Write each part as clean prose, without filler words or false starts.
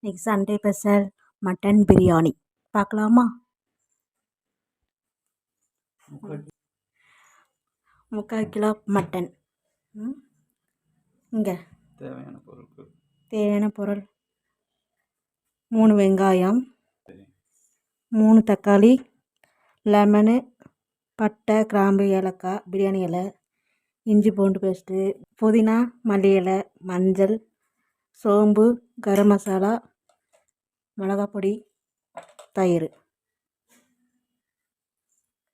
இன்னைக்கு Sunday special mutton biryani பார்க்கலாமா? 3/4 kilo mutton. இங்கே தேவையான பொருள் 3 வெங்காயம், 3 தக்காளி, லெமனு, பட்டை, கிராம்பு, ஏலக்காய், பிரியாணி இலை, இஞ்சி பூண்டு பேஸ்ட்டு, புதினா, மல்லி இலை, மஞ்சள், சோம்பு, கரம் மசாலா, மிளகாப்பொடி, தயிர்.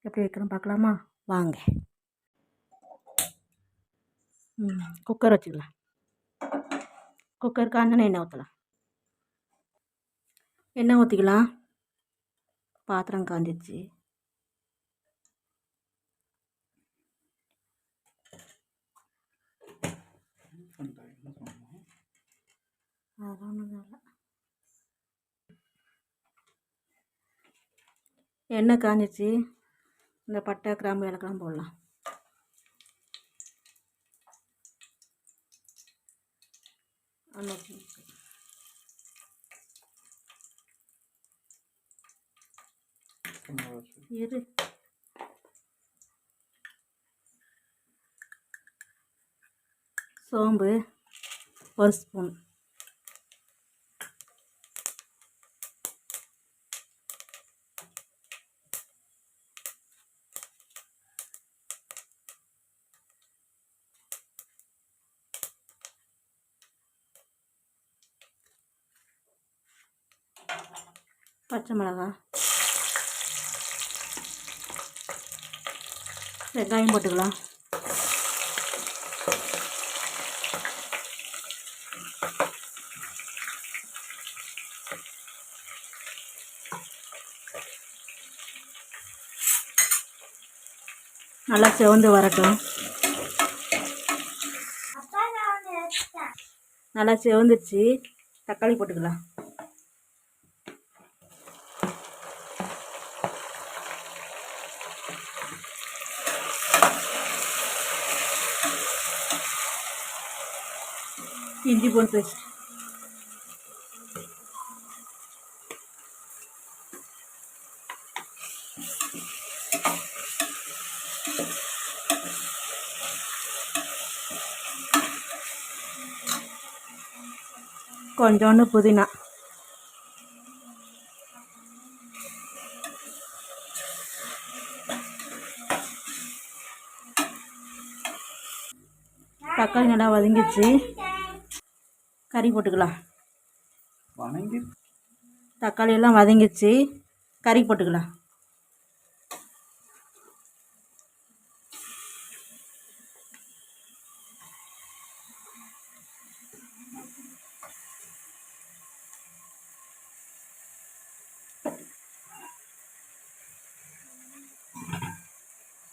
எப்படி வைக்கிறோம் பார்க்கலாமா? வாங்க. குக்கர் வச்சுக்கலாம். குக்கர் காஞ்சோன்னா எண்ணெய் ஊற்றலாம். எண்ணெய் ஊற்றிக்கலாம். பாத்திரம் காஞ்சிச்சு. எண்ணெய் காஞ்சிச்சு. இந்த பட்டை, கிராம்பு, ஏலக்காய் போடலாம். இரு. சோம்பு 1 ஸ்பூன், பச்சை மிளகாய், வெங்காயம் போட்டுக்கலாம். நல்லா செவந்து வரட்டும். நல்லா செவந்துச்சு. தக்காளி போட்டுக்கலாம். இஞ்சி பூண்டு பேஸ்ட், கொஞ்சோண்டு புதினா, தக்காளி நல்லா வதங்கிச்சு. கறி போட்டுக்கலாம். தக்காளி எல்லாம் வதங்கிச்சு. கறி போட்டுக்கலாம்.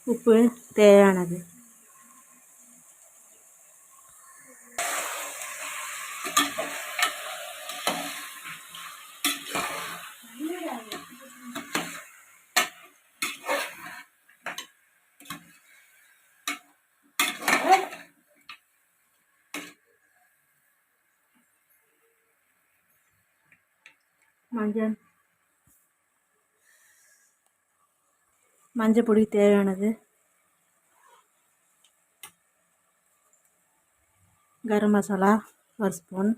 உப்பு தேவையானது. மஞ்சள் பொடி தேவையானது. கரம் மசாலா 1 ஸ்பூன்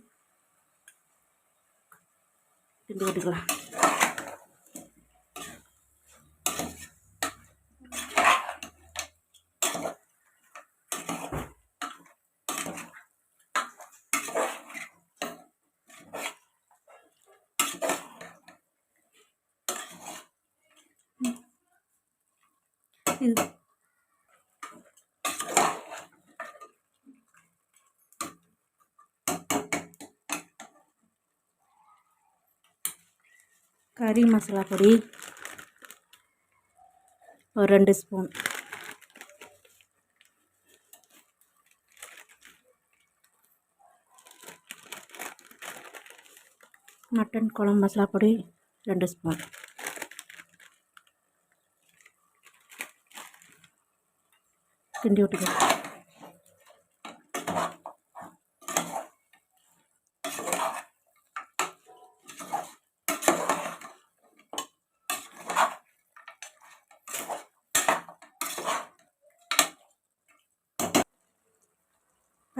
கிண்டி விட்டுக்கலாம். கறி மசாலா பொடி ஒரு 2 ஸ்பூன், மட்டன் குழம்பு மசாலா பொடி 2 ஸ்பூன், கிண்டி விட்டுக்கலாம்.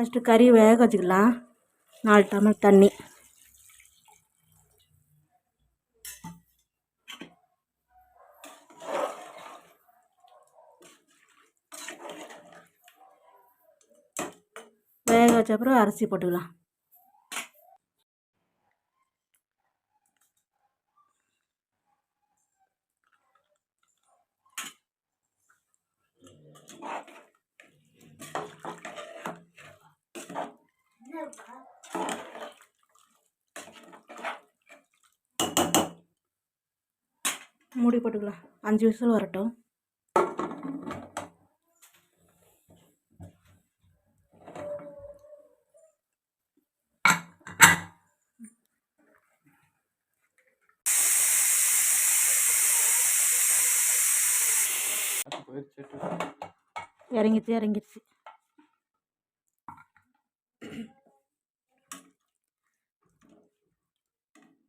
ஃபஸ்ட்டு கறி வேக வச்சுக்கலாம். 4 டம்ளர் தண்ணி. வேக வச்ச அப்புறம் அரிசி போட்டுக்கலாம். மூடி போட்டுக்கலாம். 5 விசில் வரட்டும். இறங்கிடுச்சு.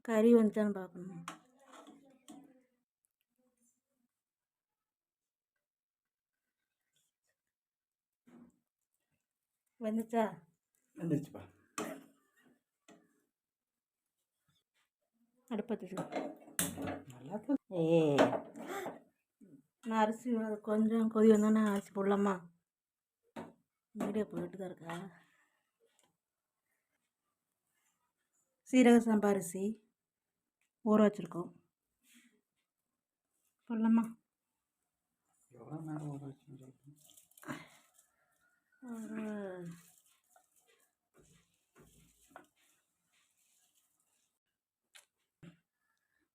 கறி வந்துச்சான்னு பார்க்கணும். வந்துருச்சுப்பா. அடுப்பத்து நான் அரிசி கொஞ்சம் கொதி வந்தோன்னே அரிசி போடலாமா? வீடியோ போயிட்டு தான் இருக்கா. சீரக சம்பா அரிசி ஊற வச்சுருக்கோம். போடலாமா?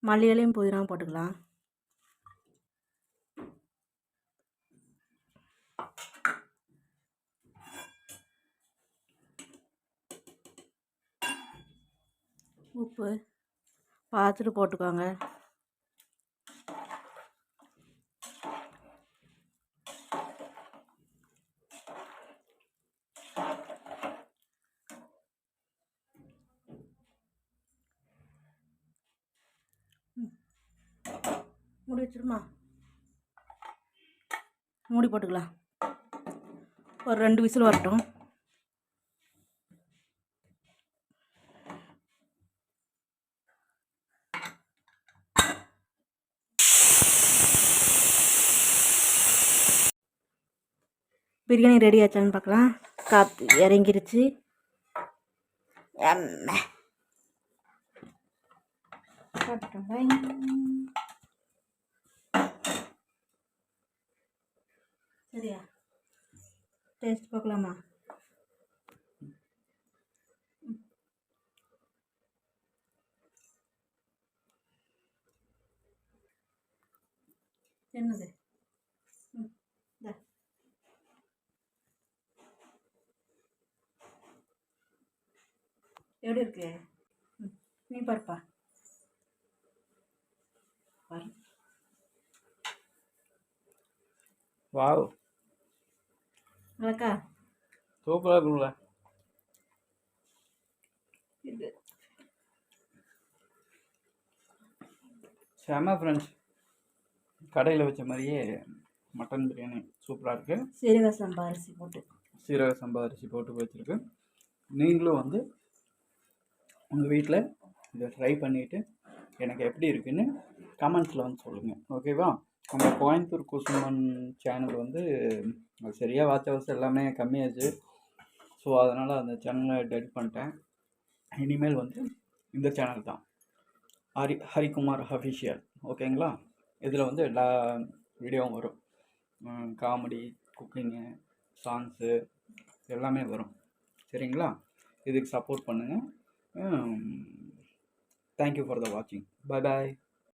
மல்லி இலையும் புதினாவும் போட்டுக்கலாம். உப்பு பார்த்துட்டு போட்டுக்கோங்க. மூடி வச்சிருமா? மூடி போட்டுக்கலாம். ஒரு 2 விசில் வரட்டும். பிரியாணி ரெடி ஆச்சான்னு பார்க்கலாம். காற்று இறங்கிருச்சு. சரியா? டேஸ்ட் பார்க்கலாமா? என்னது? எப்படி இருக்கு? நீ பாருப்பா. பாரு. வாவ், நல்லாக்கா? சூப்பராக இருக்குங்களா? செம ஃப்ரெண்ட்ஸ், கடையில் வச்ச மாதிரியே மட்டன் பிரியாணி சூப்பராக இருக்குது. சீரக சம்பா அரிசி போட்டு வச்சுருக்கு. நீங்களும் வந்து உங்கள் வீட்டில் இதை ட்ரை பண்ணிவிட்டு எனக்கு எப்படி இருக்குன்னு கமெண்ட்ஸில் வந்து சொல்லுங்கள். ஓகேவா? நம்ம கோயம்புத்தூர் குசுமன் சேனல் வந்து சரியாக வாட்ச் ஹவர்ஸ் எல்லாமே கம்மியாச்சு. ஸோ அதனால் அந்த சேனலை டெலிட் பண்ணிட்டேன். இனிமேல் வந்து இந்த சேனல் தான், ஹரிக்குமார் அஃபிஷியல். ஓகேங்களா? இதில் வந்து எல்லா வீடியோவும் வரும். காமெடி, குக்கிங்கு, சாங்ஸு எல்லாமே வரும். சரிங்களா? இதுக்கு சப்போர்ட் பண்ணுங்கள். தேங்க்யூ ஃபார் த வாட்சிங். பாய் பாய்.